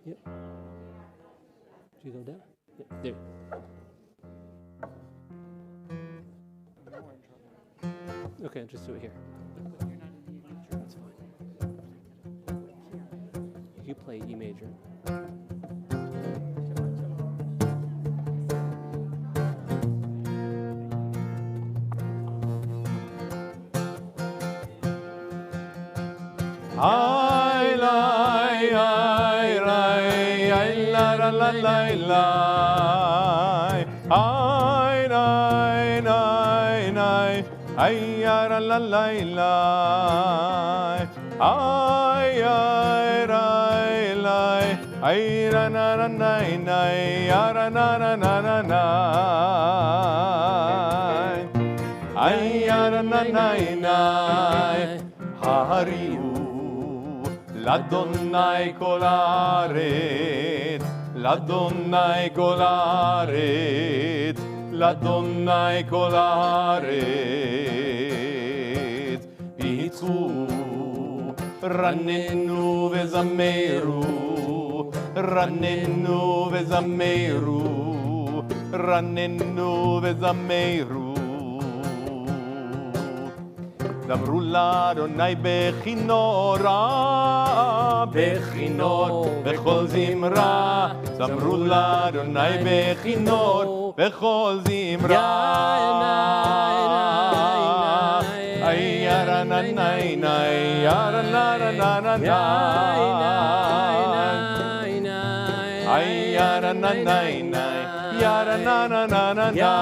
Yep. Do you go down? Yep. There. Okay, just do it here. That's fine. You play E major. Ay, lay, ay, lay, ay, la, la, la, la, la. Ay, nay, nay, nay, ay, ya, la, la, la, la. Ay, ay, ray, lay, ay, ra, na, ra, nay, nay, ya, ra, na, na, na, na, na. Ay, ya, ra, na, nay, nay. Hariu L'Adonai kol haaretz, L'Adonai kol haaretz, L'Adonai kol haaretz. Pitzchu, rannenu vezameru, rannenu vezameru, rannenu vezameru. זמרו לאדוני בכינורה, בכינור, בכל זמרה. זמרו לאדוני בכינור, בכל זמרה. איי ירה נה נה נה, ירה נה נה נה נה נה. איי ירה נה נה נה, ירה נה נה נה נה נה.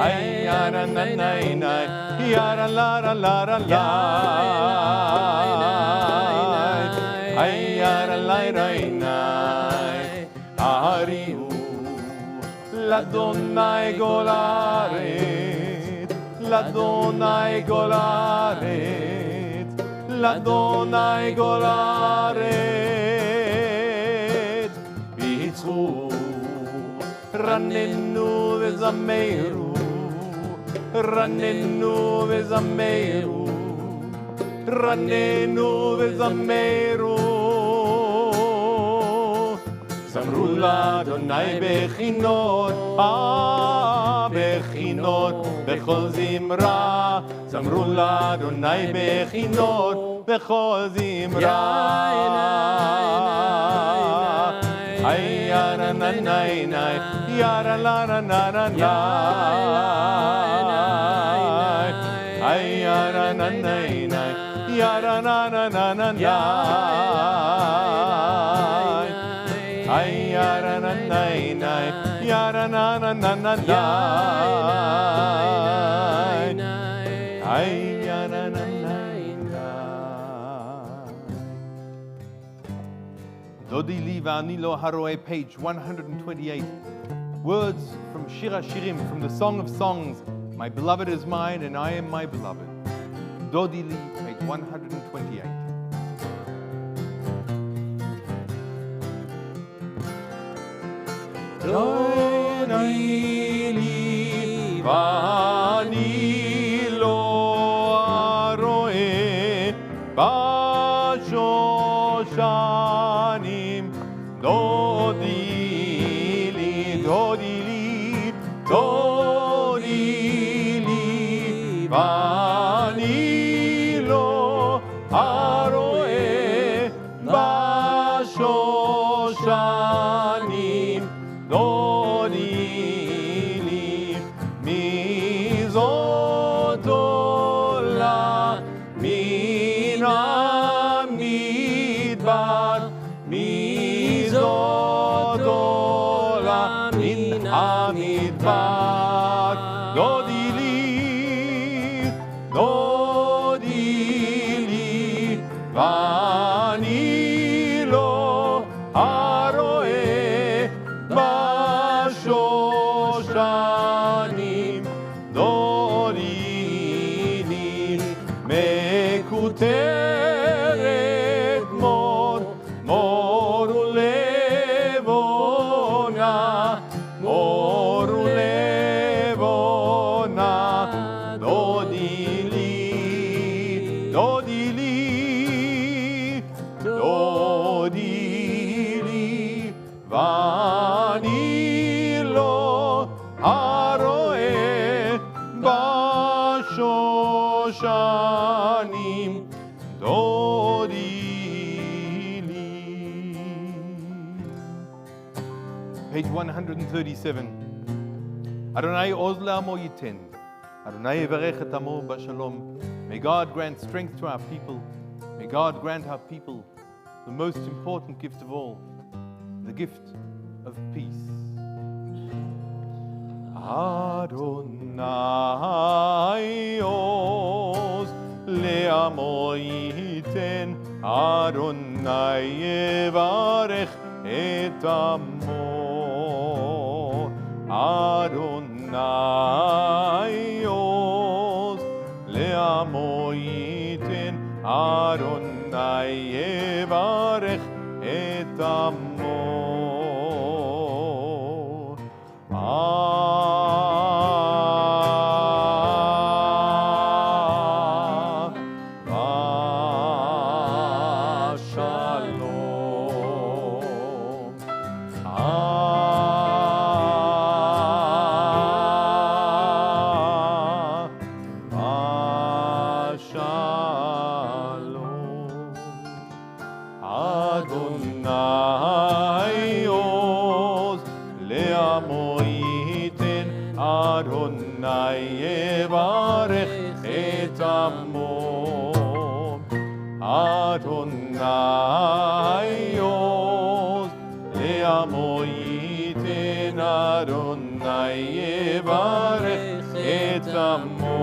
Ay, yara, na, na, na, yara, la, la, la, la, la. Ay, yara, la, la, la. Ariu, l'Adonai golaret, l'Adonai golaret, l'Adonai golaret. Pitzchu, rannenu vezameru, rannenu vezameru, rannenu vezameru. זמרו לאדוני בכינור, בכינור, בכל זמרה. זמרו לאדוני בכינור, בכל זמרה. Ay, yara, na, na, na, yara, la, na, na, na, na. Ay, yara, na, na, na, yara, na, na, na, na, na. Ay, yara, na, na, na, yara, na, na, na, na, na. Ay, yara, na, na, na. Dodi li va'ani lo haroe, page 128. Words from Shir HaShirim, from the Song of Songs. My beloved is mine, and I am my beloved. Dodi li, page 128. Dodi li va'ani lo haroe, ba'shoshanim. Dodi li, dodi li, dodi li, va'ani lo haroe, ba'shoshanim. Dodi li, mizot ola, min hamidbar, mizot ola, min hamidbar. Dodi li, va'ani lo haroe, ba'shoshanim. Dodi li, mekuteret mor, mor ulevona, mor ulevona. Dodi li, page 137. Adonai oz le'amo yiten. Adonai yivarech et amo b'shalom. May God grant strength to our people. May God grant our people the most important gift of all, the gift of peace. Adonai oz le'amo yiten. Adonai yivarech et amo. Adonai oz le'amo yiten. Adonai yivarech et amo. Adonai oz le'amo yiten. Adonai yivarech et amo. Adonai oz le'amo yiten. Adonai yivarech et amo.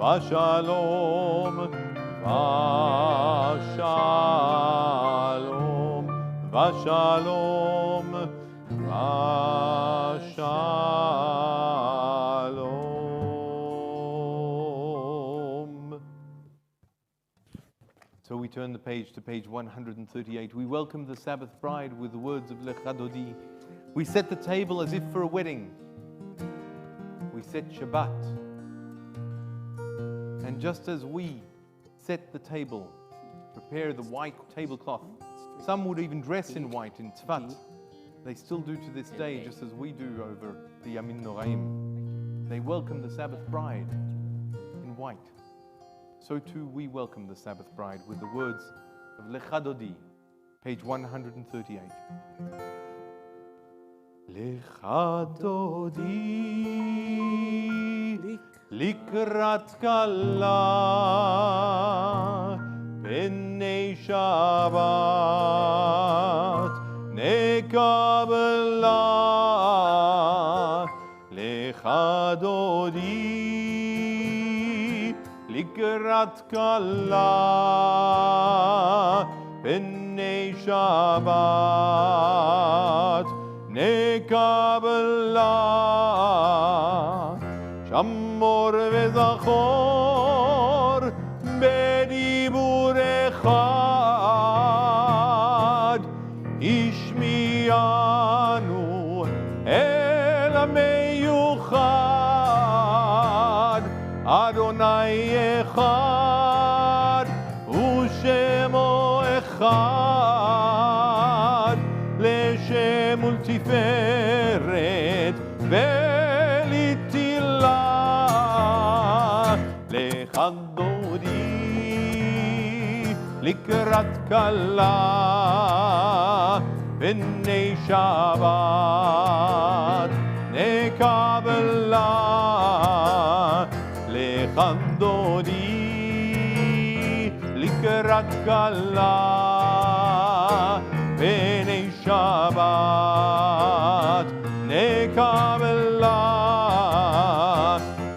Vashalom, vashalom, vashalom, vashalom. So we turn the page to page 138. We welcome the Sabbath bride with the words of Lecha Dodi. We set the table as if for a wedding. We set Shabbat. And just as we set the table, prepare the white tablecloth, some would even dress in white, in tzvat. They still do to this day, just as we do over the Yamin Noraim. They welcome the Sabbath bride in white. So too we welcome the Sabbath bride with the words of Lecha Dodi, page 138. Lecha Dodi לקראת כלה בני שבת נקבלה לך דודי לקראת כלה בני שבת נקבלה שמור וזכור בדיבור אחד השמיענו אל המיוחד אדוני אחד ושמו אחד לשם ולתפארת לך דודי לקראת כלה בני שבת נקבלה לך דודי לקראת כלה בני שבת נקבלה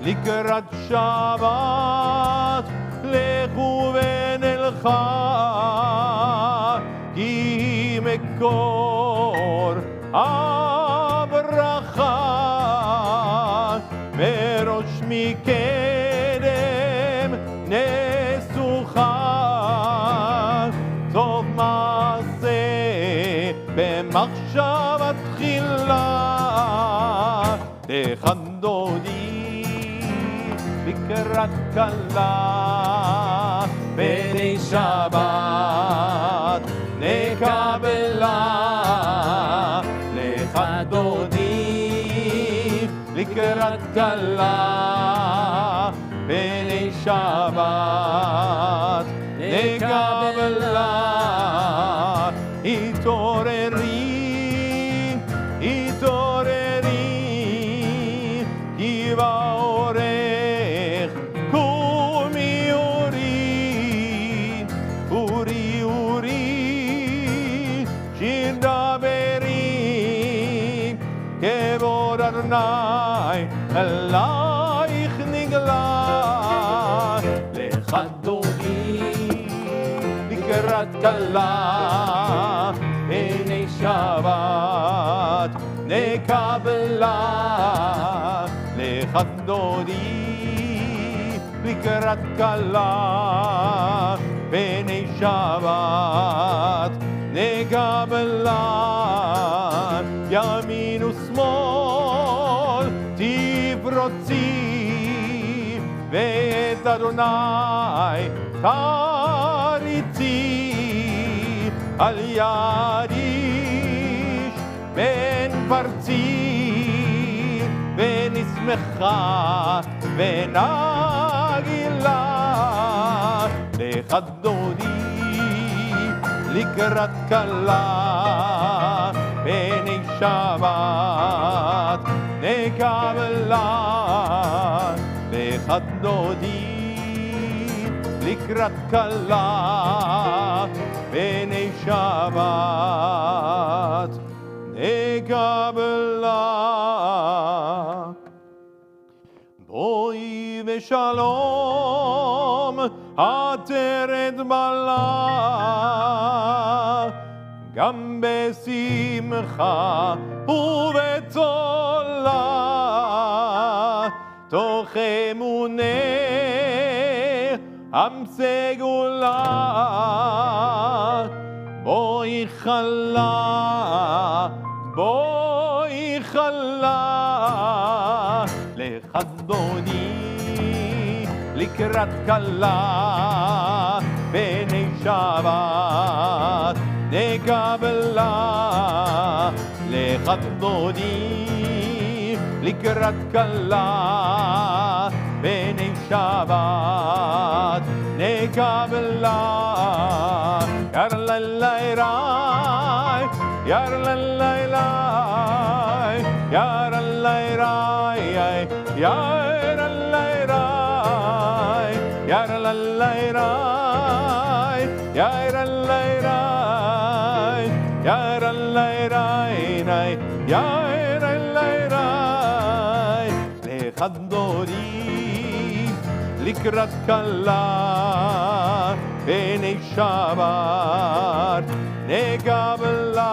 לקראת שבת לכו ונלכה כי מקור הברכה וראש מקדם נסוכה טוב מעשה במחשבה תחילה לך דודי לקראת כלה בני שבת נקבלה לך דודי לקראת כלה בני שבת נקבלה התעוררי התעוררי כי באורך קומי אורי אורי אורי שיר דברי כבוד אדוני אלייך נגלה לך דודי לקראת כלה בני שבת נקבלה לך דודי לקראת כלה בני שבת נקבלה ימין ושמאל תפרוצי ואת אדוני תריצי על יד איש בן פרצי ונשמחה ונגילה לך דודי לקראת כלה בני שבת נקבלה לך דודי לקראת כלה בני שבת נקבלה בואי ושלום עטרת בלה גם בשמחה ובצולה תוך אמונה עם סגולה בואי חלה בואי חלה לך דודי לקראת כלה בני שבת נקבלה לך דודי לקראת כלה בני שבת נקבלה ירללייראי ירללייראי ירללייראי ירללייראי ירללייראי ירללייראי ירללייראי ירללייראי לך דודי לקראת כלה בני שבת נקבלה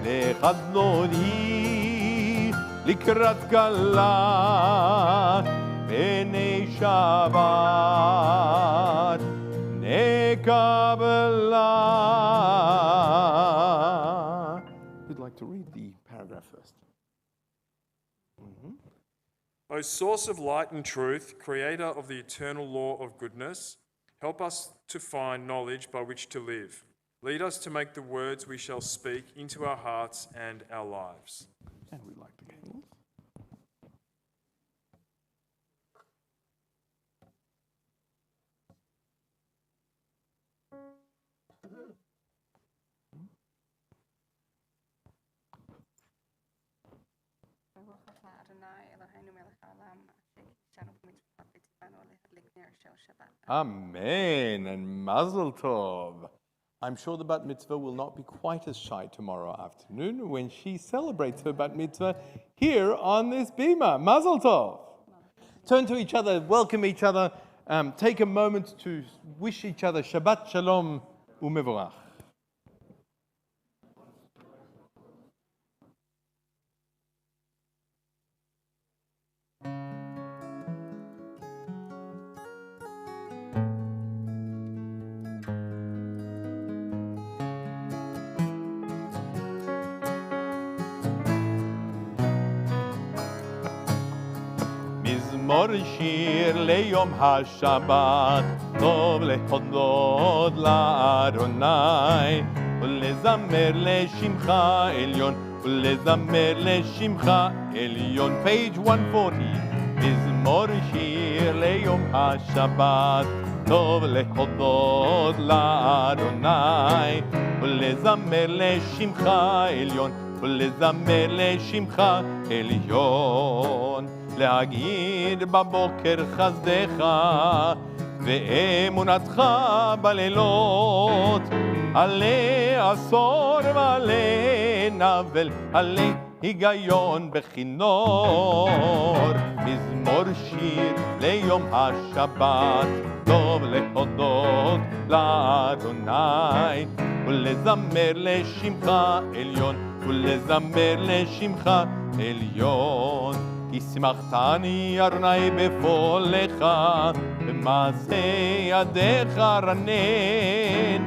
לך דודי לקראת כלה בני שבת נקבלה. Who'd like to read the paragraph first? O source of light and truth, creator of the eternal law of goodness, help us to find knowledge by which to live. Lead us to make the words we shall speak into our hearts and our lives. And we like the candles. Amen and Mazel Tov. I'm sure the Bat Mitzvah will not be quite as shy tomorrow afternoon when she celebrates her Bat Mitzvah here on this bima. Mazel Tov. Turn to each other, welcome each other, take a moment to wish each other Shabbat Shalom Umevorach. מזמור שיר ליום השבת, טוב להודות לאדוני, ולזמר לשמך עליון, ולזמר לשמך עליון. page 140. מזמור שיר ליום השבת, טוב להודות לאדוני, ולזמר לשמך עליון, ולזמר לשמך עליון. להגיד בבוקר חסדך ואמונתך בלילות, עלי עשור ועלי נבל, עלי היגיון בכינור. מזמור שיר ליום השבת, טוב להודות לאדוני, ולזמר לשמך עליון, ולזמר לשמך עליון. כי שמחתני אדוני בפועלך, במעשה ידיך רנן.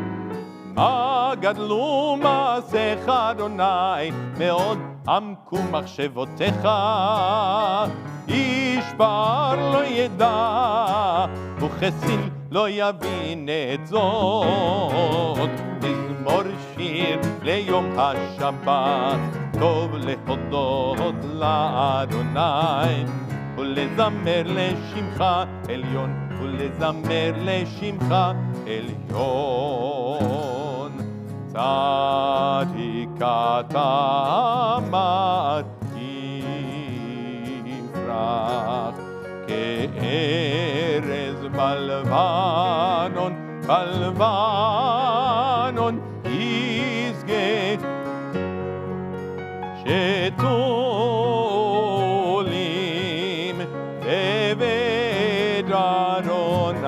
מה גדלו מעשיך אדוני, מאוד עמקו מחשבותיך. איש בר לא ידע, וכסיל לא יבין את זאת. מזמור שיר ליום השבת, טוב להודות לאדוני, ולזמר לשמך עליון, ולזמר לשמך עליון. צדיק אתה מעט יפרח, כארז בלבנון, בלבנון ישגה. שתולים בבית אדוני,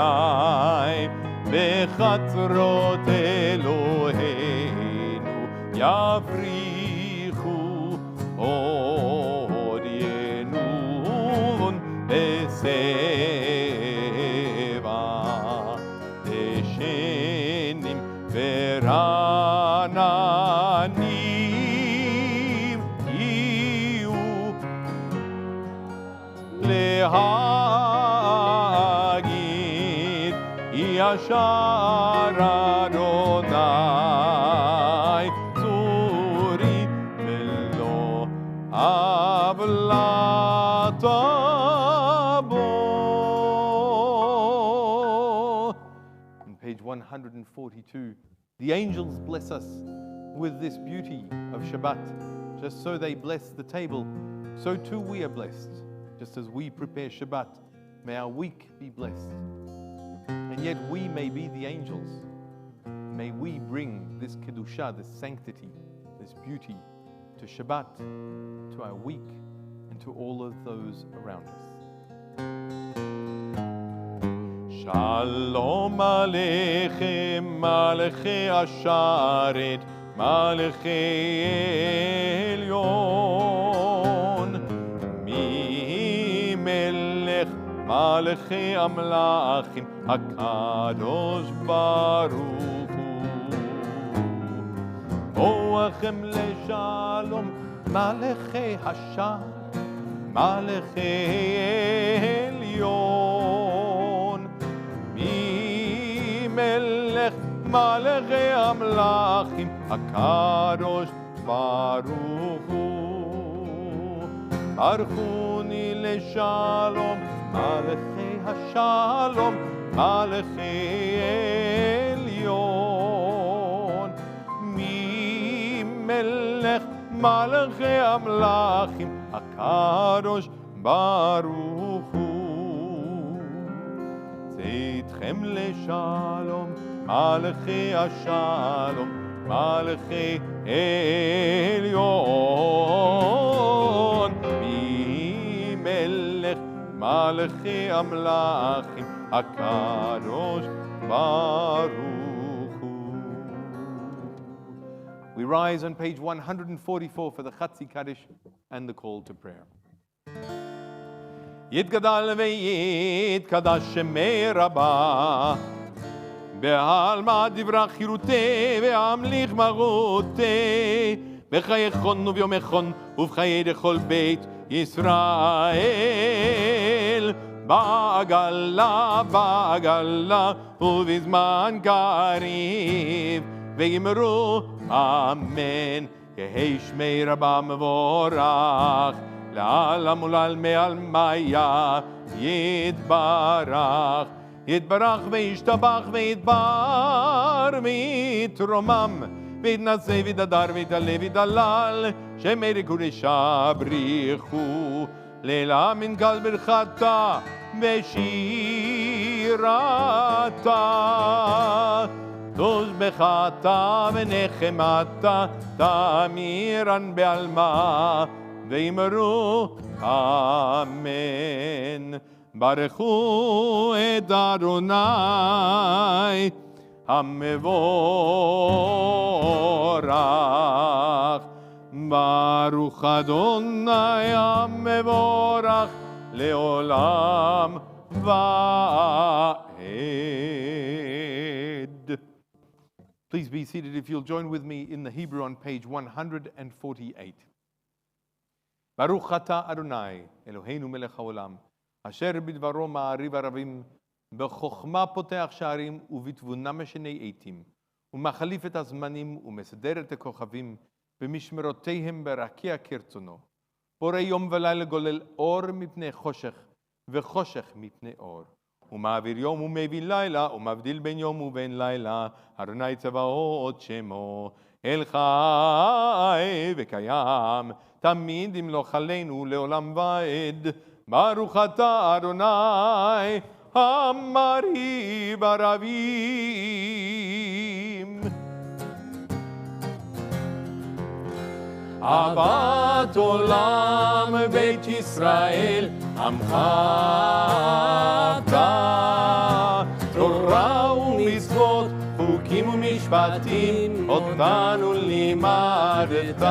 בחצרות אלוהינו יפריחו עוד ינון בשיבה, דשנים ורעננים יהיו להגיד ישר אדוני צורי ולא עוולת בו. On page 142, the angels bless us with this beauty of Shabbat. Just so they bless the table, so too we are blessed. Just as we prepare Shabbat, may our week be blessed. And yet we may be the angels. May we bring this Kedusha, this sanctity, this beauty to Shabbat, to our week, and to all of those around us. Shalom Aleichem, Malachei Asharet, Malachei Elyon, Mi Melech Malachei Amlachim, HaKadosh Baruch Hu. Boachem leShalom, Malachei Hashar, Malachei Elyon, Mi Melech Malachei Amlachim, HaKadosh Baruch Hu. Baruchuni leShalom, Malachei Hashalom, Malachei Elyon, Mi Melech Malachei Amlachim, HaKadosh Baruch Hu. Tzitchem leShalom, Malachei Hashalom, Malachei Elyon, Mi Melech Malachei Amlachim, HaKadosh Baruch Hu. We rise on page 144 for the Chatzi Kaddish and the call to prayer. Yitgadal ve'yitkadash shemei Rabbah, בעלמא דברה חירותי והמליך מרותי, בחייכון וביומכון ובחיי לכל בית ישראל. בעגלה, בעגלה, ובזמן קריב, ויאמרו אמן. יהי שמי רבה מבורך, לעלם ולעלמי עלמיה יתברך. יתברך וישתבח ויתבר ויתרומם, ויתנשא ויתהדר ויתעלה ויתהלל, שמי קודשה בריחו. לילה מנגל ברכתה ושירתה, תושבחתה ונחמתה, תמירן בעלמה, ואמרו אמן. ברכו את אדוני המבורך. ברוך אדוני המבורך לעולם ועד. Please be seated if you'll join with me in the Hebrew on page 148. ברוך אתה אדוני אלוהינו מלך העולם, אשר בדברו מעריב ערבים, בחוכמה פותח שערים ובתבונה משנה עתים, ומחליף את הזמנים ומסדר את הכוכבים, במשמרותיהם ברקיע כרצונו. בורא יום ולילה גולל אור מפני חושך, וחושך מפני אור. ומעביר יום ומביא לילה, ומבדיל בין יום ובין לילה. אדוני צבאות שמו, אל חי וקיים, תמיד ימלוך עלינו לעולם ועד. ברוך אתה אדוני המרהיב ערבים. אהבת עולם בית ישראל, עמך אתה. תורה ומצוות, חוקים ומשפטים, אותנו לימדת.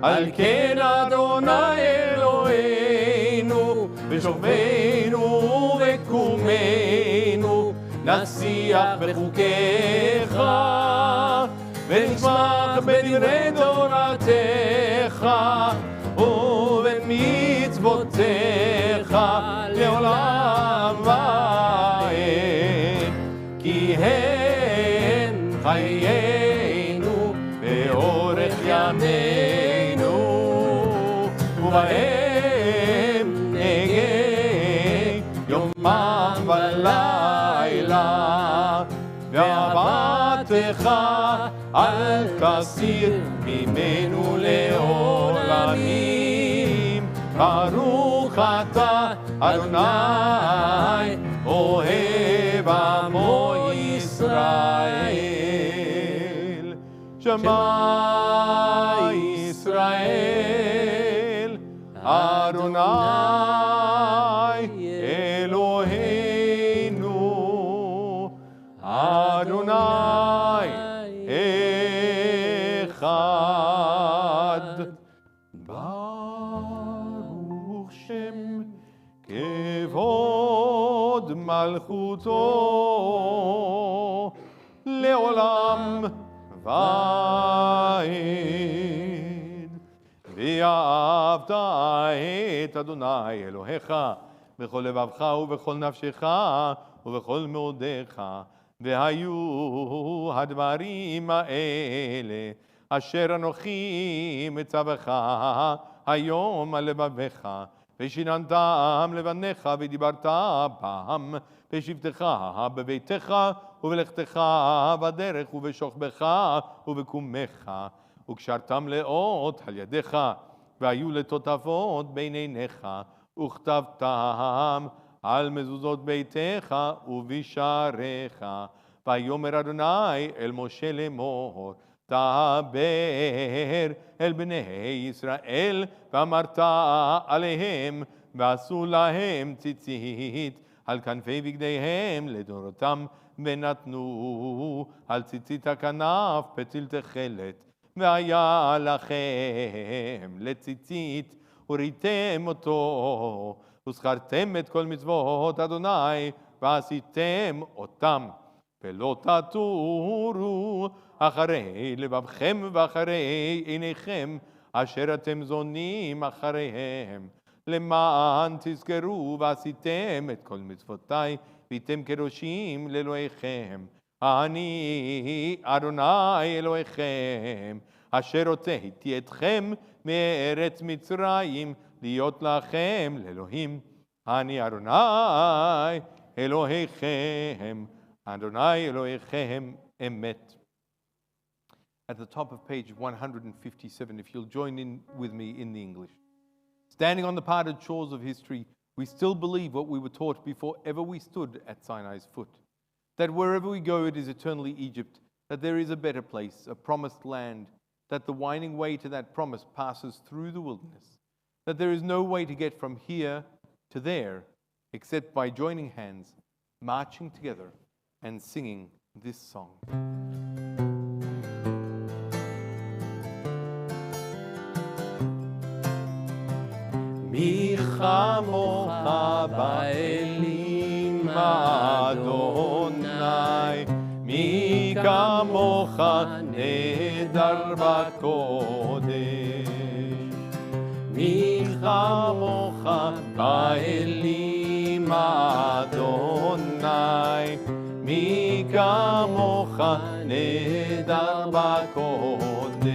על כן אדוני אלוהינו, בשוכבנו וקומנו, נשיח בחוקיך, ונשמח בדברי תורתך ובמצוותיך לעולם ועד. כי הן חיינו באורך ימינו, ובהם נהגה יומם ולילה. ואהבתך אל תסיר ממנו לעולמים. ברוך אתה אדוני אוהב עמו ישראל. שמע ישראל אדוני אלוהינו, אדוני אחד. ברוך שם כבוד מלכותו לעולם ועד. ואהבת את אדוני אלוהיך בכל לבבך ובכל נפשך ובכל מאודיך. והיו הדברים האלה אשר אנוכי מצווך היום על לבביך, ושיננתם לבניך ודיברת בם בשבתך בביתך ובלכתך בדרך ובשוכבך ובקומך, וקשרתם לאות על ידיך, והיו לתותפות בין עיניך, וכתבתם על מזוזות ביתך ובשעריך. ויאמר אדוני אל משה לאמור, דבר אל בני ישראל, ואמרת עליהם, ועשו להם ציצית על כנפי בגדיהם לדורותם, ונתנו על ציצית הכנף פתיל תכלת. והיה לכם לציצית, וריתם אותו, וזכרתם את כל מצוות אדוני, ועשיתם אותם. ולא תטורו אחרי לבבכם ואחרי עיניכם, אשר אתם זונים אחריהם, למען תזכרו ועשיתם את כל מצוותיי, והייתם קדושים לאלוהיכם. אני אדוני אלוהיכם, אשר הוצאתי אתכם מארץ מצרים, להיות לכם לאלוהים. אני אדוני אלוהיכם, אדוני אלוהיכם אמת. At the top of page 157, if you'll join in with me in the English. Standing on the parted shores of history, we still believe what we were taught before ever we stood at Sinai's foot. That wherever we go, it is eternally Egypt, that there is a better place, a promised land, that the winding way to that promise passes through the wilderness, that there is no way to get from here to there except by joining hands, marching together, and singing this song. מי כמוך באלים אדוני, מי כמוך נהדר בקודש, מי כמוך באלים אדוני, מי כמוך נהדר בקודש,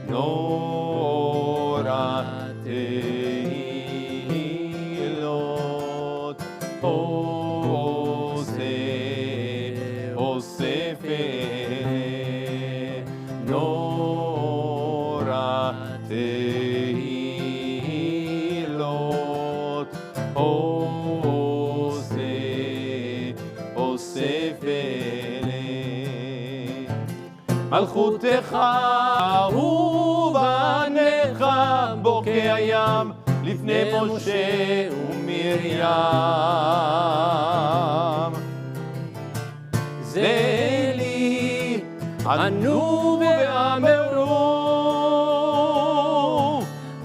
נורא תהילות אוסף נורא תהילות אוסף מלכותך ובניך בוקע ים לפני משה ומרים. זה לי ענו ואמרו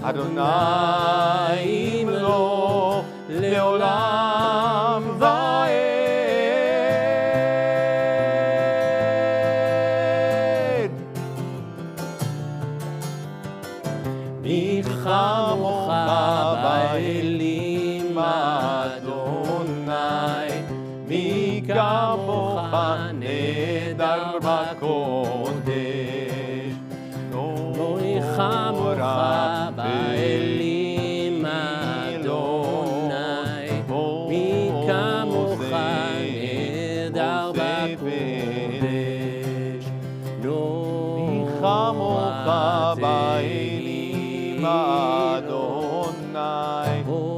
אדוני ימלוך לעולם ועד. מי כמוך באלים אדוני, מי כמוך נהדר בקודש, מי כמוך באלים אדוני, מי כמוך נהדר בקודש, מי כמוך באלים אדוני,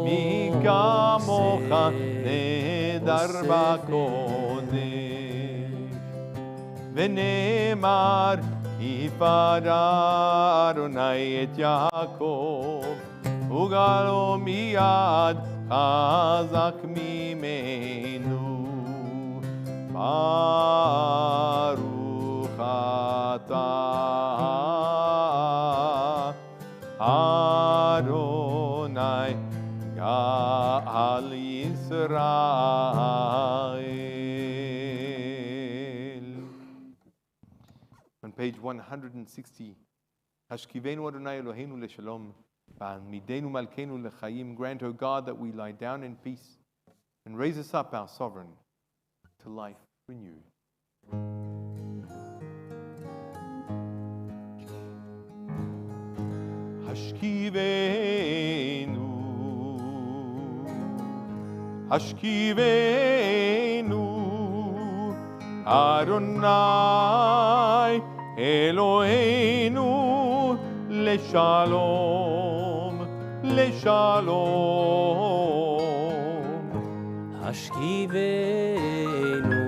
מי כמוך נהדר בקודש. ונאמר יפדה אדוני את יעקב וגאלו מיד חזק ממנו. ברוך אתה אדוני גאל ישראל. On page 160, Hashkivenu Adonai Eloheinu leshalom, v'amidenu malkeinu lechayim. Grant, O God, that we lie down in peace, and raise us up, our sovereign, to life renewed. Hashkivenu, Hashkivenu, Adonai Eloheinu leshalom, leshalom. Hashkivenu,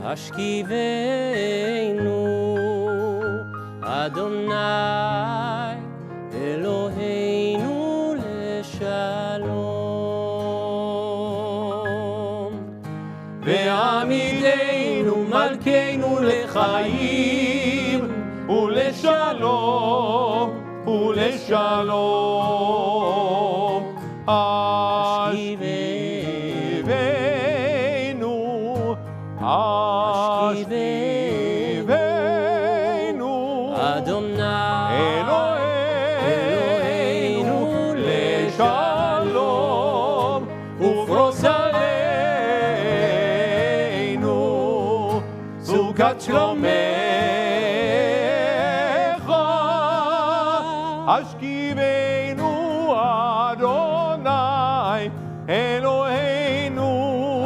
Hashkivenu, Adonai Eloheinu leshalom. Ve'amidenu malkeinu lechayim uleshalom, uleshalom. Hashkivenu, Hashkivenu, Adonai Eloheinu שלומך, השכיבנו אדוני אלוהינו,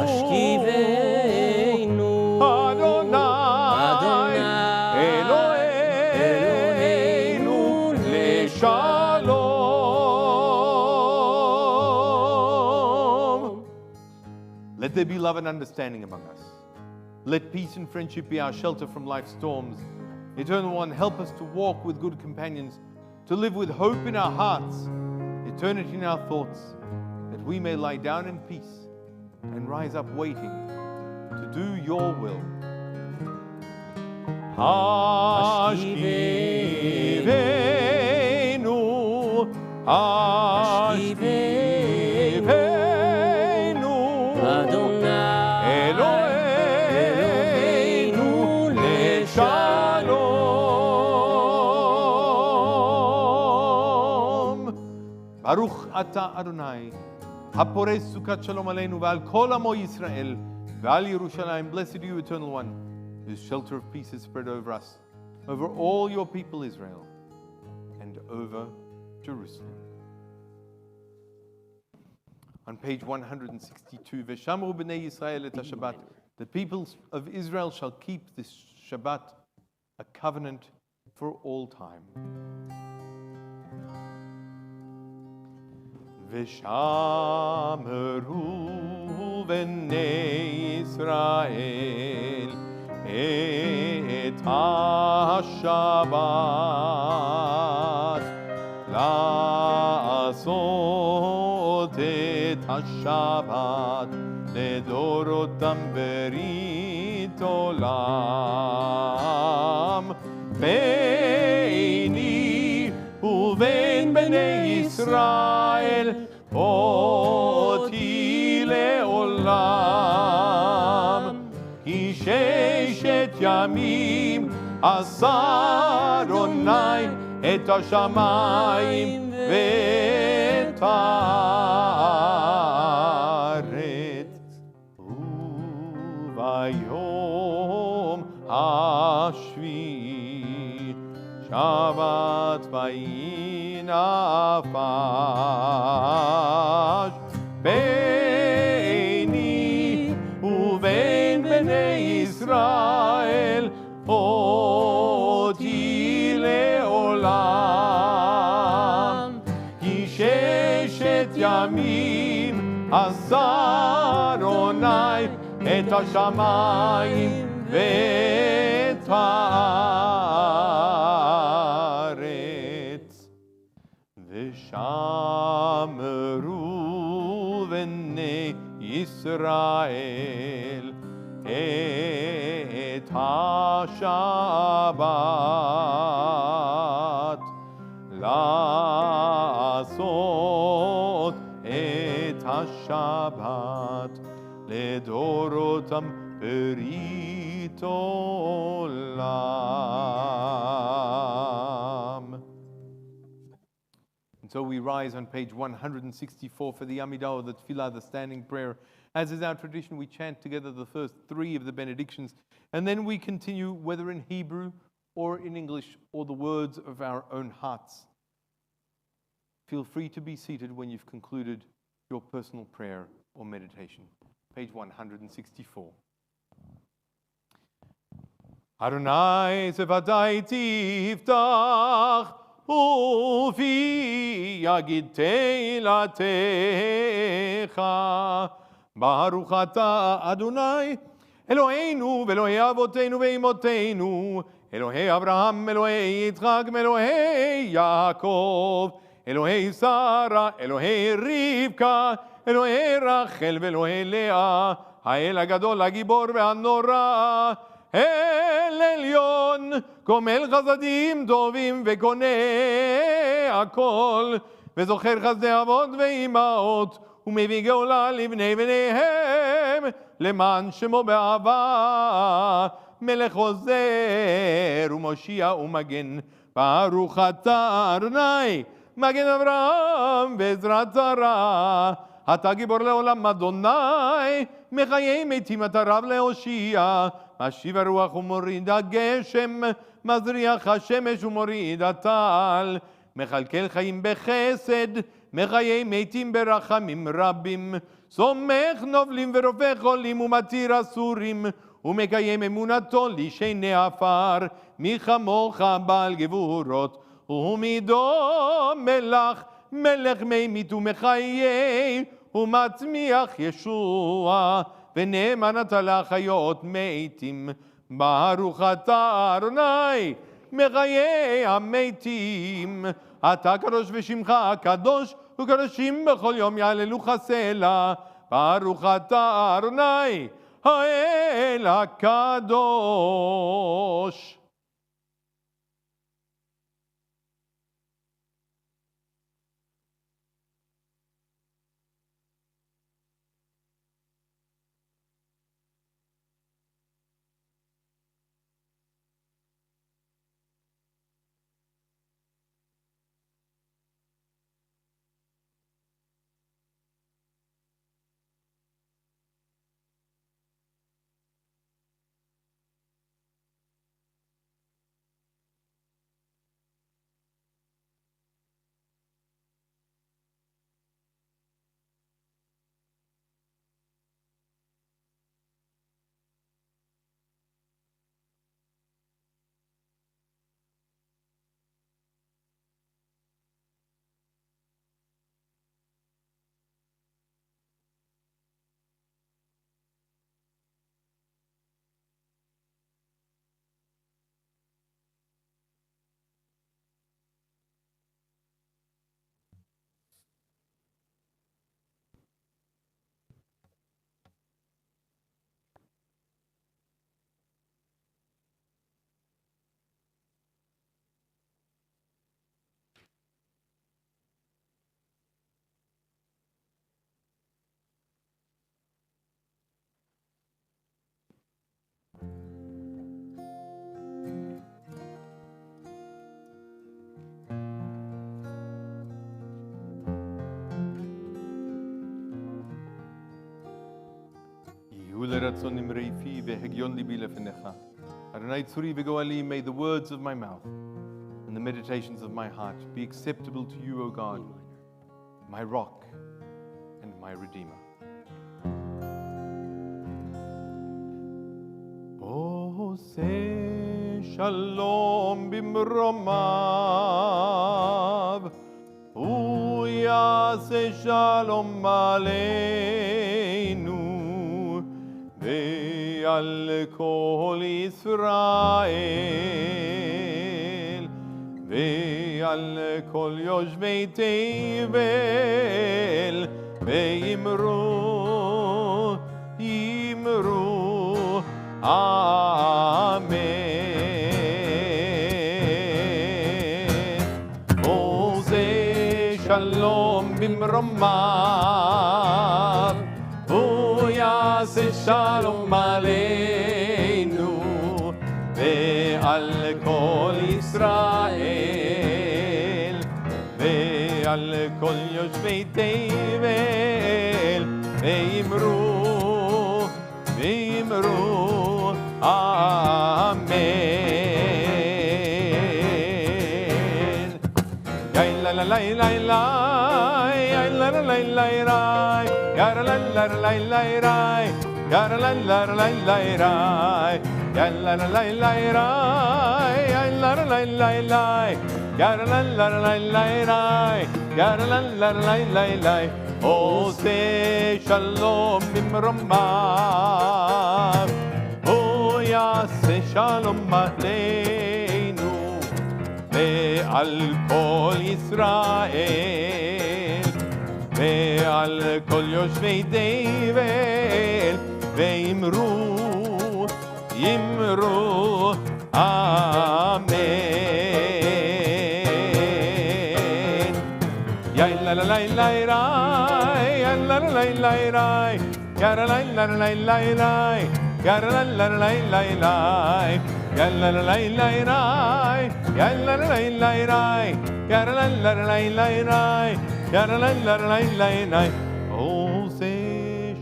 השכיבנו אדוני אלוהינו לשלום. Let there be love and understanding among us. Let peace and friendship be our shelter from life's storms. Eternal One, help us to walk with good companions, to live with hope in our hearts, eternity in our thoughts, that we may lie down in peace and rise up waiting to do your will. Hashkivenu, Hashkivenu, Adonai Eloheinu leshalom. Baruch ata Adonai, hapores sukat shalom aleinu ve'al kol amo Yisrael ve'al Yerushalayim. Blessed are you, Eternal One, whose shelter of peace is spread over us, over all your people Israel, and over Jerusalem. On page 162, Veshamru b'nei Yisrael et Shabbat. The people of Israel shall keep this Shabbat, a covenant for all time. Veshamru b'nei Yisrael et HaShabbat לעשות את השבת לדורותם ברית עולם ביני ובין בני ישראל אותי לעולם כי ששת ימים עשה אדוני את השמיים ואת הארץ וביום השביעי שבת וינפש ביני ובין בני ישראל אותי לעולם כי ששת ימים עשה אדוני את השמיים ואת הארץ ושמרו בני ישראל את השבת לעשות את השבת לדורותם ברית עולם. And so we rise on page 164 for the Amidah, or the Tefillah, the standing prayer. As is our tradition, we chant together the first three of the benedictions, and then we continue, whether in Hebrew or in English, or the words of our own hearts. Feel free to be seated when you've concluded your personal prayer or meditation. Page 164. Adonai sefatai tiftach ufi yagid teilatecha Baruch ata Adonai Eloheinu ve'Elohei avoteinu ve'imoteinu Elohei Abraham, Elohei Yitzchak, Elohei Yaakov Elohei Sarah, Elohei Rivka Elohei Rachel ve'Elohei Leah האל הגדול, הגיבור והנורא, אל עליון, כומל חסדים טובים וקונה הכל, וזוכר חסדי אבות ואימהות, ומביא גאולה לבני בניהם, למען שמו באהבה, מלך עוזר ומושיע ומגן, ברוך אתה אדוני, מגן אברהם בעזרת שרה, אתה גיבור לעולם אדוני, מחיי מתים אתה רב להושיע, משיב הרוח ומוריד הגשם, מזריח השמש ומוריד הטל, מכלכל חיים בחסד, מחיי מתים ברחמים רבים, סומך נובלים ורופא חולים ומתיר אסורים, ומקיים אמונתו לשני עפר, מי כמוך בעל גבורות, ומידו מלך, מלך מימית ומחיה, ומצמיח ישוע, ונאמן אתה לחיות מתים. ברוך אתה אדוני, מחיי המתים. אתה קדוש ושמך הקדוש, וקדושים בכל יום יהללוך סלע. ברוך אתה אדוני, האל הקדוש. לרצון נמרפי והגיון ליבי לפניך. אדוני צורי וגואלי, may the words of my mouth and the meditations of my heart be acceptable to you, O God, my rock and my redeemer. עושה שלום במרומיו, הוא יעשה שלום עלינו ועל כל ישראל ועל כל יושבי תבל, ואמרו אמרו אמן. עושה שלום במרומיו, הוא יעשה שלום עלינו ועל כל ישראל ועל כל יושבי תבל, ואמרו ואמרו אמן. לה לה לה לה לה לה לה לה לה Yara la la la la la, yara la la la la la, yara la la la la la, yara la la la la, yara la la la la la, yara la la la la la. עושה שלום במרומיו, הוא יעשה שלום עלינו ועל כל ישראל ועל כל יושבי תבל, ואמרו אמרו אמן. יא לה לה לה לה יא לה לה לה לה יא לה לה לה לה לה יא לה לה לה לה לה יא לה לה לה לה יא לה לה לה לה יא לה לה לה לה Yara la la la la la, עושה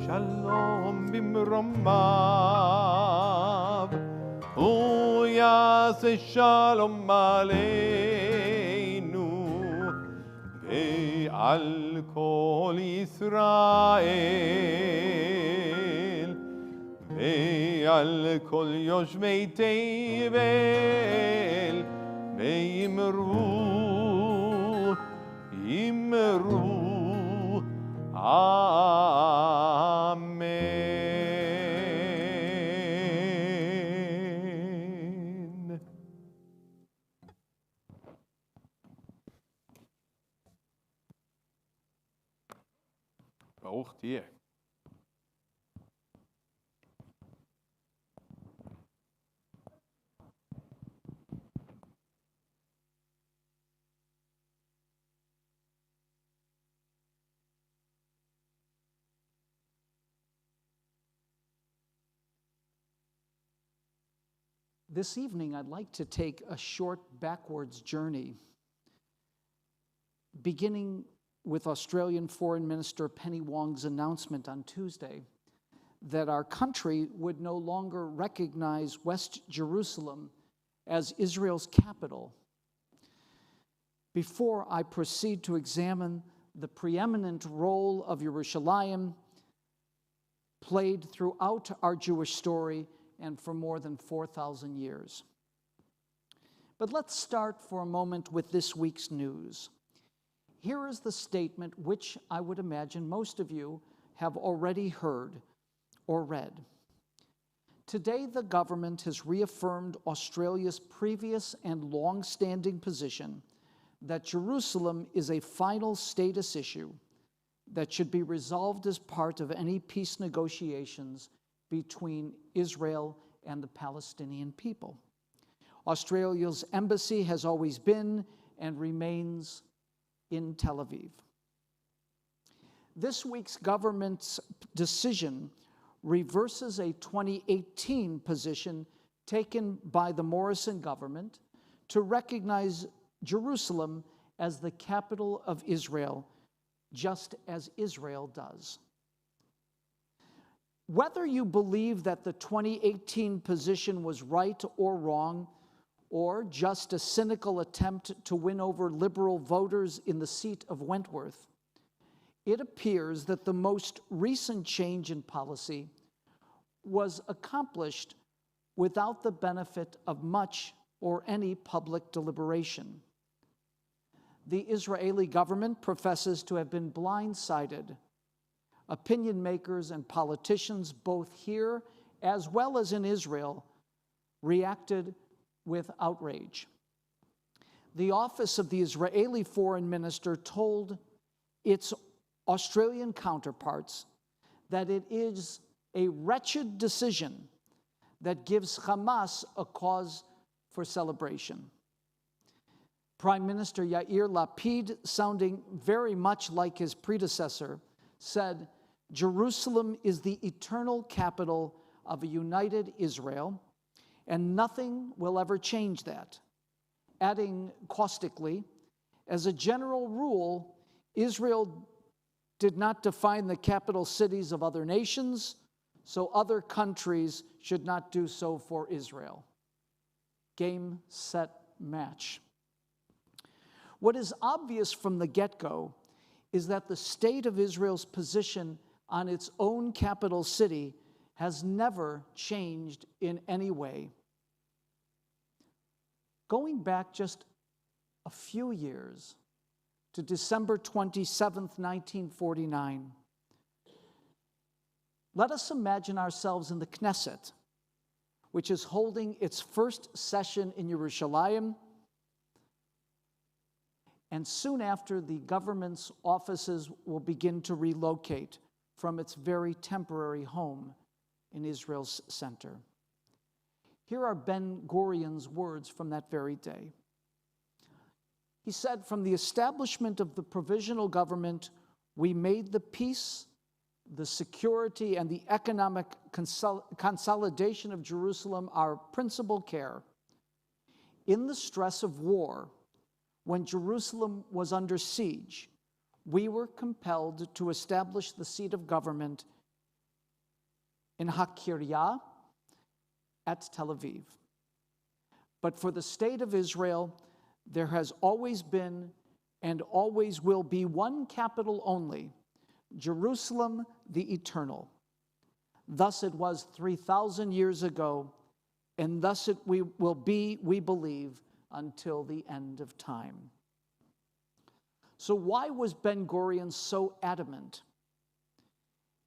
שלום במרומיו. הוא יעשה שלום עלינו ועל כל ישראל ועל כל יושבי תבל ואמרו אמן. ברוך תהיה. This evening, I'd like to take a short backwards journey, beginning with Australian Foreign Minister Penny Wong's announcement on Tuesday that our country would no longer recognize West Jerusalem as Israel's capital. Before I proceed to examine the preeminent role of Yerushalayim played throughout our Jewish story and for more than 4,000 years. But let's start for a moment with this week's news. Here is the statement which I would imagine most of you have already heard or read. Today, the government has reaffirmed Australia's previous and long-standing position that Jerusalem is a final status issue that should be resolved as part of any peace negotiations between Israel and the Palestinian people. Australia's embassy has always been and remains in Tel Aviv. This week's government's decision reverses a 2018 position taken by the Morrison government to recognize Jerusalem as the capital of Israel, just as Israel does. Whether you believe that the 2018 position was right or wrong, or just a cynical attempt to win over liberal voters in the seat of Wentworth, it appears that the most recent change in policy was accomplished without the benefit of much or any public deliberation. The Israeli government professes to have been blindsided. Opinion makers and politicians, both here as well as in Israel, reacted with outrage. The office of the Israeli foreign minister told its Australian counterparts that it is a wretched decision that gives Hamas a cause for celebration. Prime Minister Yair Lapid, sounding very much like his predecessor, said, "Jerusalem is the eternal capital of a united Israel, and nothing will ever change that," adding caustically, "As a general rule, Israel did not define the capital cities of other nations, so other countries should not do so for Israel." Game, set, match. What is obvious from the get-go is that the state of Israel's position on its own capital city has never changed in any way. Going back just a few years to December 27th, 1949, let us imagine ourselves in the Knesset, which is holding its first session in Yerushalayim, and soon after, the government's offices will begin to relocate from its very temporary home in Israel's center. Here are Ben Gurion's words from that very day. He said, "From the establishment of the provisional government, we made the peace, the security, and the economic consolidation of Jerusalem our principal care. In the stress of war, when Jerusalem was under siege, we were compelled to establish the seat of government in HaKiryah at Tel Aviv. But for the state of Israel, there has always been and always will be one capital only, Jerusalem the Eternal. Thus it was 3,000 years ago, and thus it will be, we believe, until the end of time. So why was Ben-Gurion so adamant?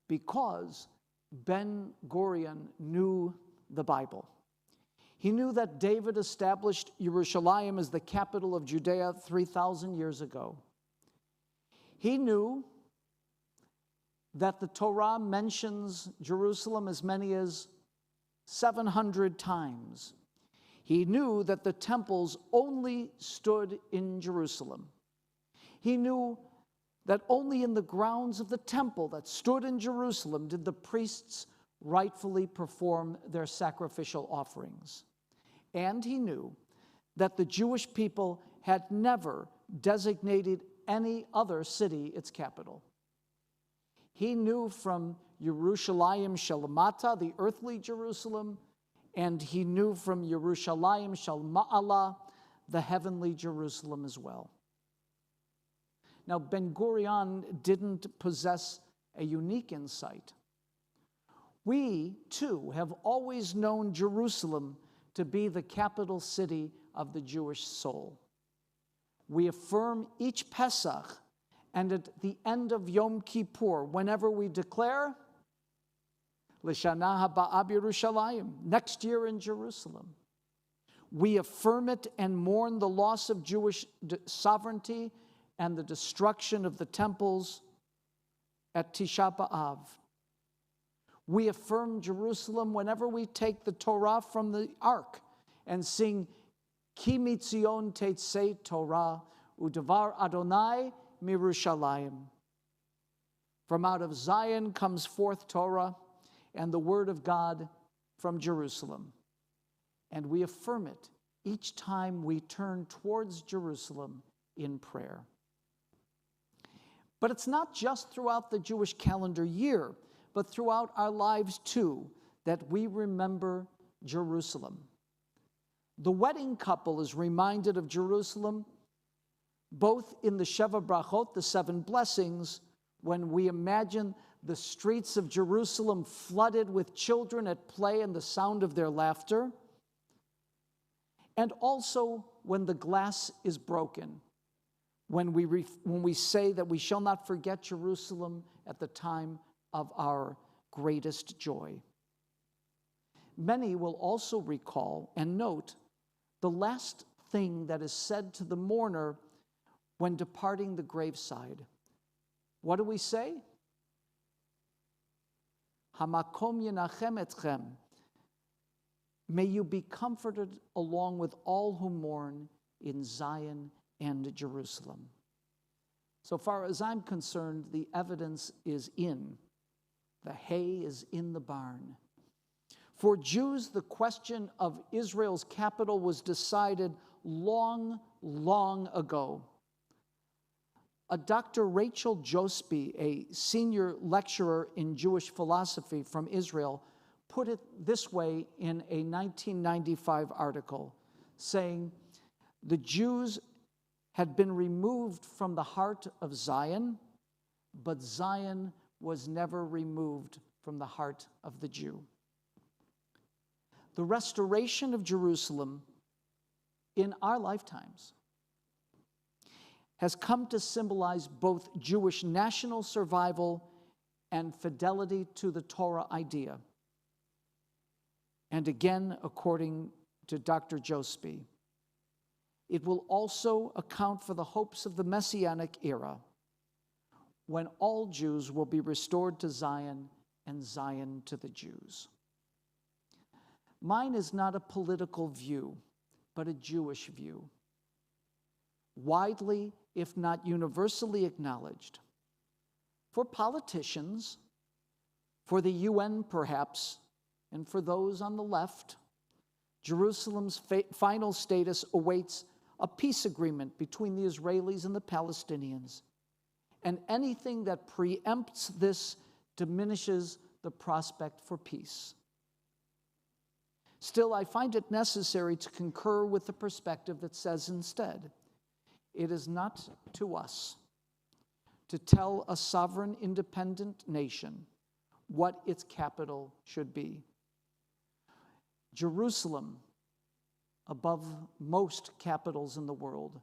Because Ben-Gurion knew the Bible. He knew that David established Jerusalem as the capital of Judea 3,000 years ago. He knew that the Torah mentions Jerusalem as many as 700 times. He knew that the temples only stood in Jerusalem. He knew that only in the grounds of the temple that stood in Jerusalem did the priests rightfully perform their sacrificial offerings. And he knew that the Jewish people had never designated any other city its capital. He knew from Yerushalayim Shalamata, the earthly Jerusalem, and he knew from Yerushalayim Shalma'ala, the heavenly Jerusalem as well. Now, Ben-Gurion didn't possess a unique insight. We, too, have always known Jerusalem to be the capital city of the Jewish soul. We affirm each Pesach and at the end of Yom Kippur, whenever we declare, L'shana haba b'Yerushalayim, next year in Jerusalem. We affirm it and mourn the loss of Jewish sovereignty and the destruction of the temples at Tisha B'Av. We affirm Jerusalem whenever we take the Torah from the ark and sing, Ki mitzion tetzei Torah, u'devar Adonai mirushalayim. From out of Zion comes forth Torah and the word of God from Jerusalem. And we affirm it each time we turn towards Jerusalem in prayer. But it's not just throughout the Jewish calendar year, but throughout our lives too, that we remember Jerusalem. The wedding couple is reminded of Jerusalem both in the Sheva Brachot, the 7 blessings, when we imagine the streets of Jerusalem flooded with children at play and the sound of their laughter, and also when the glass is broken, when we say that we shall not forget Jerusalem at the time of our greatest joy. Many will also recall and note the last thing that is said to the mourner when departing the graveside. What do we say? Hamakom yenachem etchem. May you be comforted along with all who mourn in Zion and Jerusalem. So far as I'm concerned, the evidence is in. The hay is in the barn. For Jews, the question of Israel's capital was decided long, long ago. A Dr. Rachel Josby, a senior lecturer in Jewish philosophy from Israel, put it this way in a 1995 article, saying, the Jews had been removed from the heart of Zion, but Zion was never removed from the heart of the Jew. The restoration of Jerusalem in our lifetimes has come to symbolize both Jewish national survival and fidelity to the Torah idea. And again, according to Dr. Josby, it will also account for the hopes of the Messianic era, when all Jews will be restored to Zion and Zion to the Jews. Mine is not a political view, but a Jewish view, widely, if not universally acknowledged. For politicians, for the UN perhaps, and for those on the left, Jerusalem's final status awaits a peace agreement between the Israelis and the Palestinians. And anything that preempts this diminishes the prospect for peace. Still, I find it necessary to concur with the perspective that says instead, it is not to us to tell a sovereign, independent nation what its capital should be. Jerusalem, above most capitals in the world,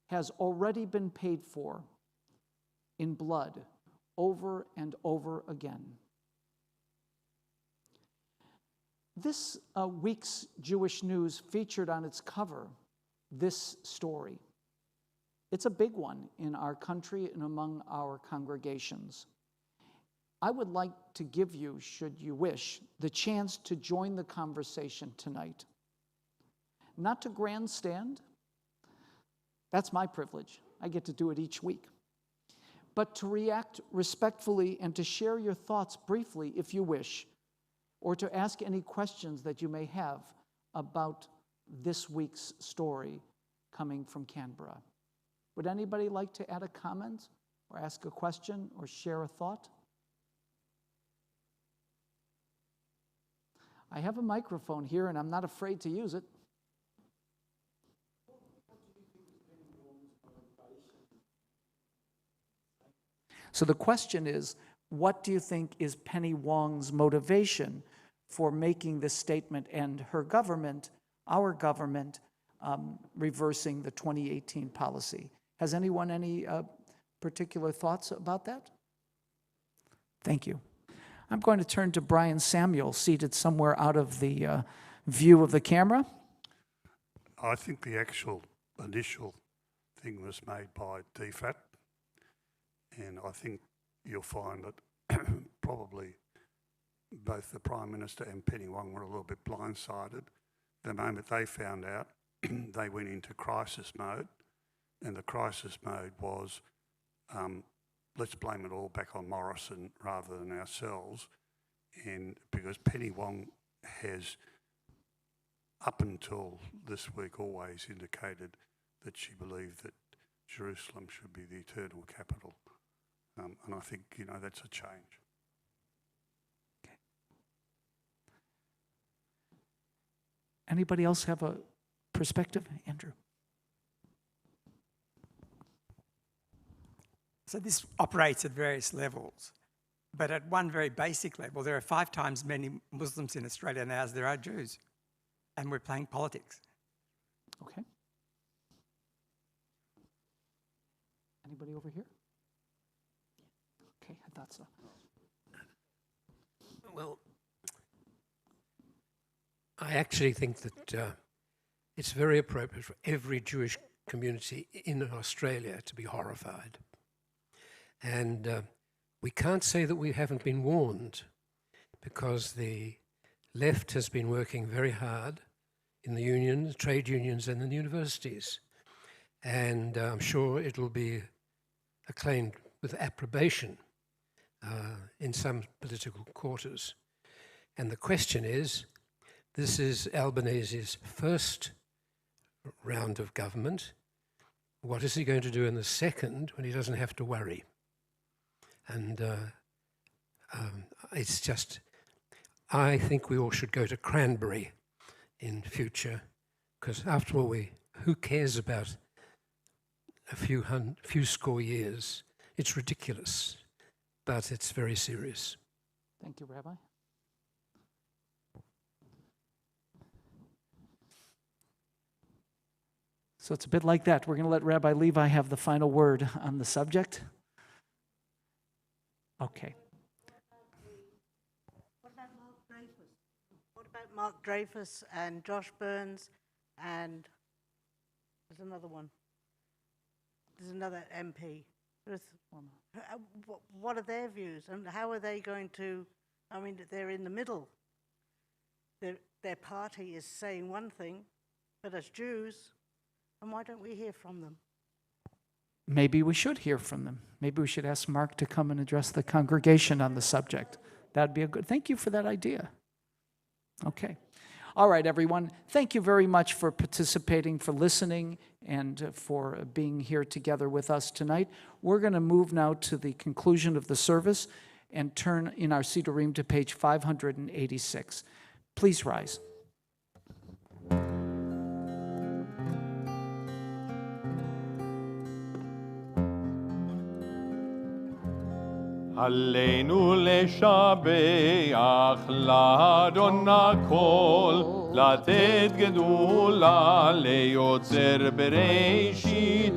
has already been paid for in blood over and over again. This week's Jewish News featured on its cover this story. It's a big one in our country and among our congregations. I would like to give you, should you wish, the chance to join the conversation tonight. Not to grandstand, that's my privilege. I get to do it each week. But to react respectfully and to share your thoughts briefly, if you wish, or to ask any questions that you may have about this week's story coming from Canberra. Would anybody like to add a comment or ask a question or share a thought? I have a microphone here and I'm not afraid to use it. So the question is, what do you think is Penny Wong's motivation for making this statement and her government, our government, reversing the 2018 policy? Has anyone any particular thoughts about that? Thank you. I'm going to turn to Brian Samuel, seated somewhere out of the view of the camera. I think the actual initial thing was made by DFAT, and I think you'll find that probably both the Prime Minister and Penny Wong were a little bit blindsided. The moment they found out, they went into crisis mode, and the crisis mode was, let's blame it all back on Morrison rather than ourselves. And because Penny Wong has, up until this week, always indicated that she believed that Jerusalem should be the eternal capital. And I think, that's a change. Okay. Anybody else have a perspective? Andrew? So this operates at various levels, but at one very basic level, there are 5 times many Muslims in Australia now as there are Jews, and we're playing politics. Okay. Anybody over here? Okay, I thought so. Well, I actually think that it's very appropriate for every Jewish community in Australia to be horrified. And we can't say that we haven't been warned, because the left has been working very hard in the unions, trade unions and the universities. And I'm sure it'll be acclaimed with approbation in some political quarters. And the question is, this is Albanese's first round of government. What is he going to do in the second when he doesn't have to worry? And it's just, I think we all should go to Cranberry in future, because after all, who cares about a few score years? It's ridiculous, but it's very serious. Thank you, Rabbi. So it's a bit like that. We're going to let Rabbi Levi have the final word on the subject. Okay. What about Mark Dreyfus? What about Mark Dreyfus and Josh Burns and there's another one. There's another MP. What are their views and how are they going to, they're in the middle. Their party is saying one thing, but as Jews, and why don't we hear from them? Maybe we should hear from them. Maybe we should ask Mark to come and address the congregation on the subject. That'd be a good, thank you for that idea. Okay. All right, everyone. Thank you very much for participating, for listening, and for being here together with us tonight. We're going to move now to the conclusion of the service and turn in our Sederim to page 586. Please rise. עלינו לשבח לאדון הכל, לתת גדולה ליוצר בראשית,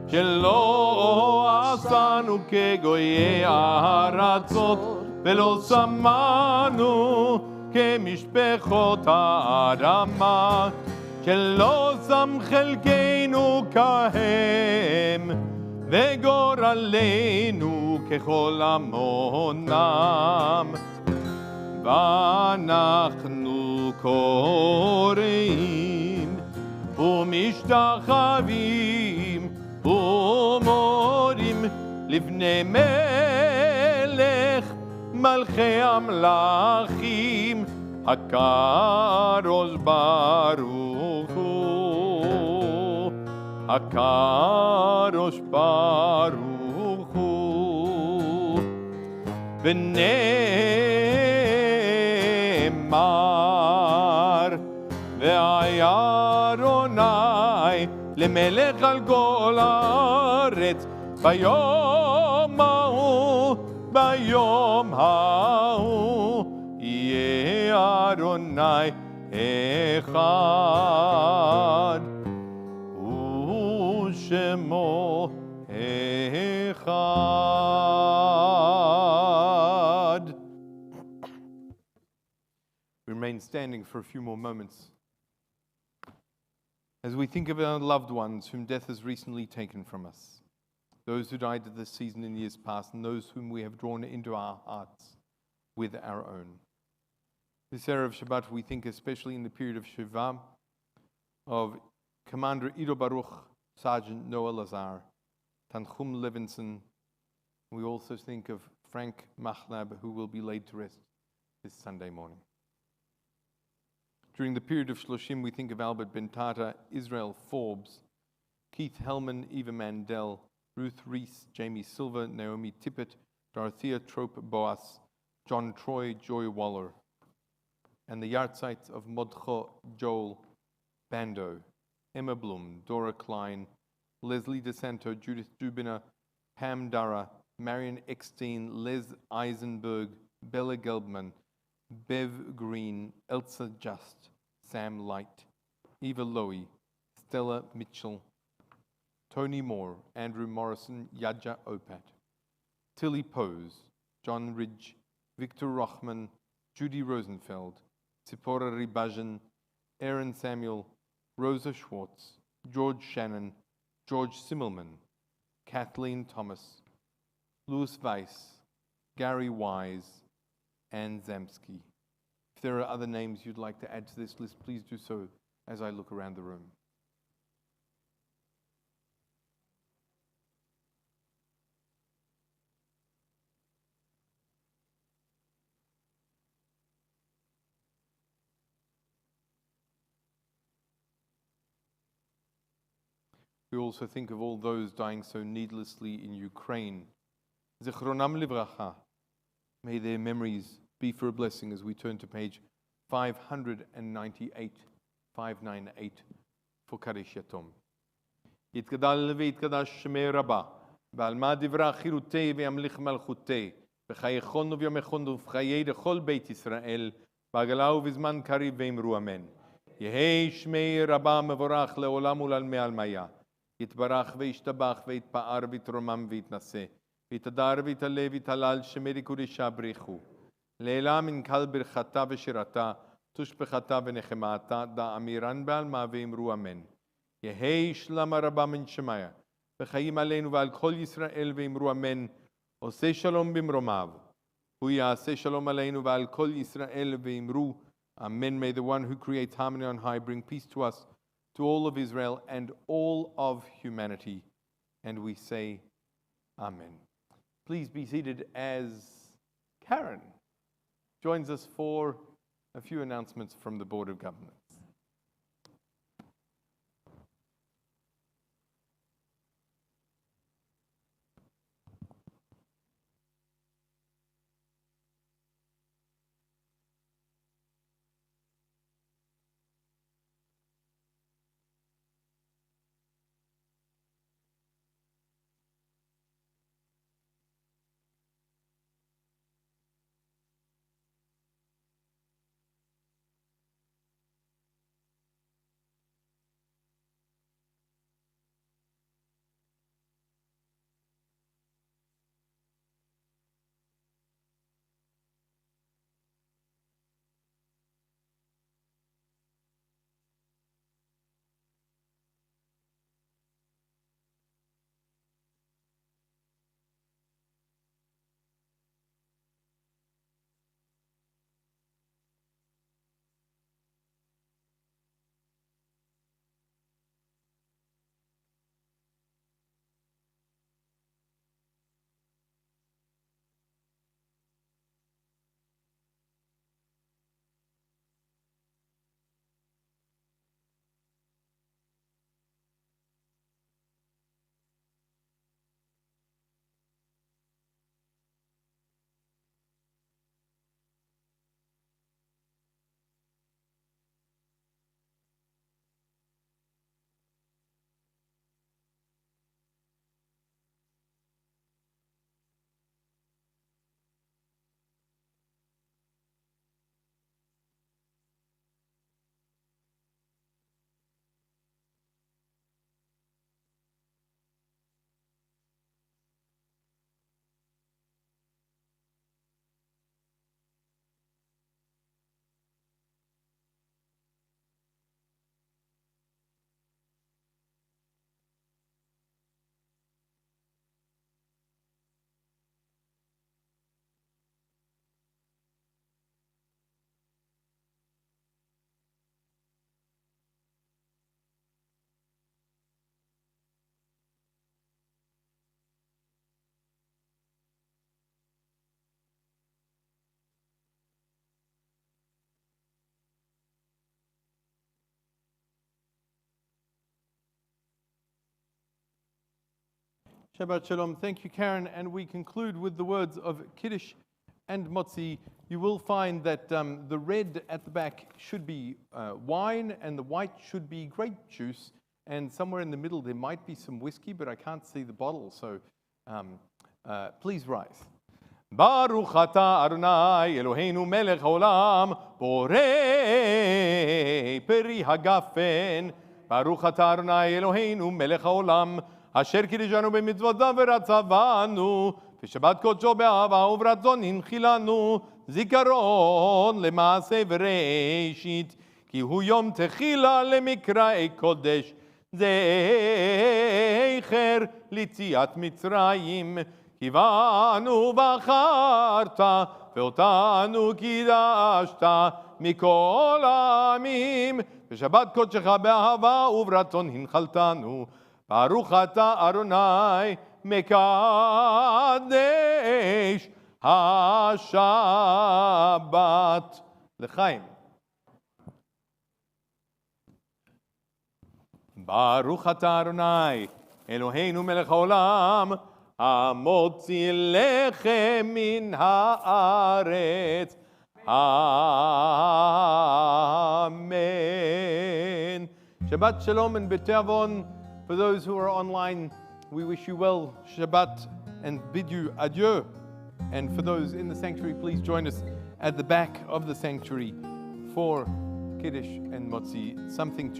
שלא עשנו כגויי הארצות, ולא שמנו כמשפחות האדמה, שלא שם חלקנו כהם, וגורלנו ככל המונם. ואנחנו קוראים ומשתחווים ומודים לפני מלך מלכי המלכים, הקדוש ברוך הוא, הקדוש ברוך הוא. ונאמר, והיה אדוני למלך על כל הארץ, ביום ההוא, ביום ההוא, יהיה אדוני אחד, ושמו אחד. We remain standing for a few more moments as we think of our loved ones whom death has recently taken from us, those who died at this season in years past, and those whom we have drawn into our hearts with our own. This era of Shabbat, we think especially in the period of Shiva, of Commander Ido Baruch, Sergeant Noah Lazar, Tanchum Levinson. We also think of Frank Machnab, who will be laid to rest this Sunday morning. During the period of Shloshim, we think of Albert Ben Tata, Israel Forbes, Keith Hellman, Eva Mandel, Ruth Reese, Jamie Silver, Naomi Tippett, Dorothea Trope Boas, John Troy, Joy Waller, and the yahrzeits of Modcho Joel Bando, Emma Blum, Dora Klein, Leslie DeSanto, Judith Dubiner, Pam Dara, Marion Eckstein, Les Eisenberg, Bella Gelbman, Bev Green, Elsa Just, Sam Light, Eva Lowy, Stella Mitchell, Tony Moore, Andrew Morrison, Yadja Opat, Tilly Pose, John Ridge, Victor Rochman, Judy Rosenfeld, Tzipora Ribajan, Aaron Samuel, Rosa Schwartz, George Shannon, George Simmelman, Kathleen Thomas, Louis Weiss, Gary Wise, and Zamsky. If there are other names you'd like to add to this list, please do so as I look around the room. We also think of all those dying so needlessly in Ukraine. Zichronam livracha. May their memories be for a blessing as we turn to page 598, 598 for Kaddish Yatom. יתגדל ויתקדש שמי רבה, ועל מה דברה חירותי וימליך מלכותי, בחייכון וביומכון ובחיי לכל בית ישראל, בעגלה ובזמן קריב ואמרו אמן. יהי שמי רבה מבורך לעולם ולעלמי עלמיה. יתברך וישתבח ויתפאר ויתרומם ויתנשא, ויתהדר ויתעלה ויתהלל שמי קודשה בריחו. לעילה מן כל ברכתה ושירתה, תושבחתה ונחמתה, דא אמירן בעלמה ואמרו אמן. יהי שלמה רבה מן שמיה, וחיים עלינו ועל כל ישראל ואמרו אמן. עושה שלום במרומיו, הוא יעשה שלום עלינו ועל כל ישראל ואמרו amen. May the one who creates harmony on high bring peace to us, to all of Israel and all of humanity. And we say amen. Please be seated as Karen joins us for a few announcements from the Board of Governors. Shabbat Shalom. Thank you, Karen. And we conclude with the words of Kiddush and Motzi. You will find that the red at the back should be wine and the white should be grape juice. And somewhere in the middle there might be some whiskey, but I can't see the bottle. So please rise. Baruch atah Adonai Eloheinu melech haolam borei peri hagafen. Baruch atah Adonai Eloheinu melech haolam asher kiddushanu b'mitzvotav v'ratzavanu v'shabbat kodsho be'ahava u'v'ratzon hinchilanu zikaron lema'aseh v'reishit ki hu yom techila lemikra'ei kodesh zecher litziat Mitzrayim כיוונו בחרת ואותנו קידשת מכל העמים בשבת קודשך באהבה וברצון הנחלתנו ברוך אתה אדוני מקדש השבת לחיים. ברוך אתה אדוני אלוהינו מלך העולם המוציא לחם מן הארץ. Amen. Shabbat Shalom and B'Teavon. For those who are online, we wish you well Shabbat and bid you adieu. And for those in the sanctuary, please join us at the back of the sanctuary for Kiddush and Motzi, something to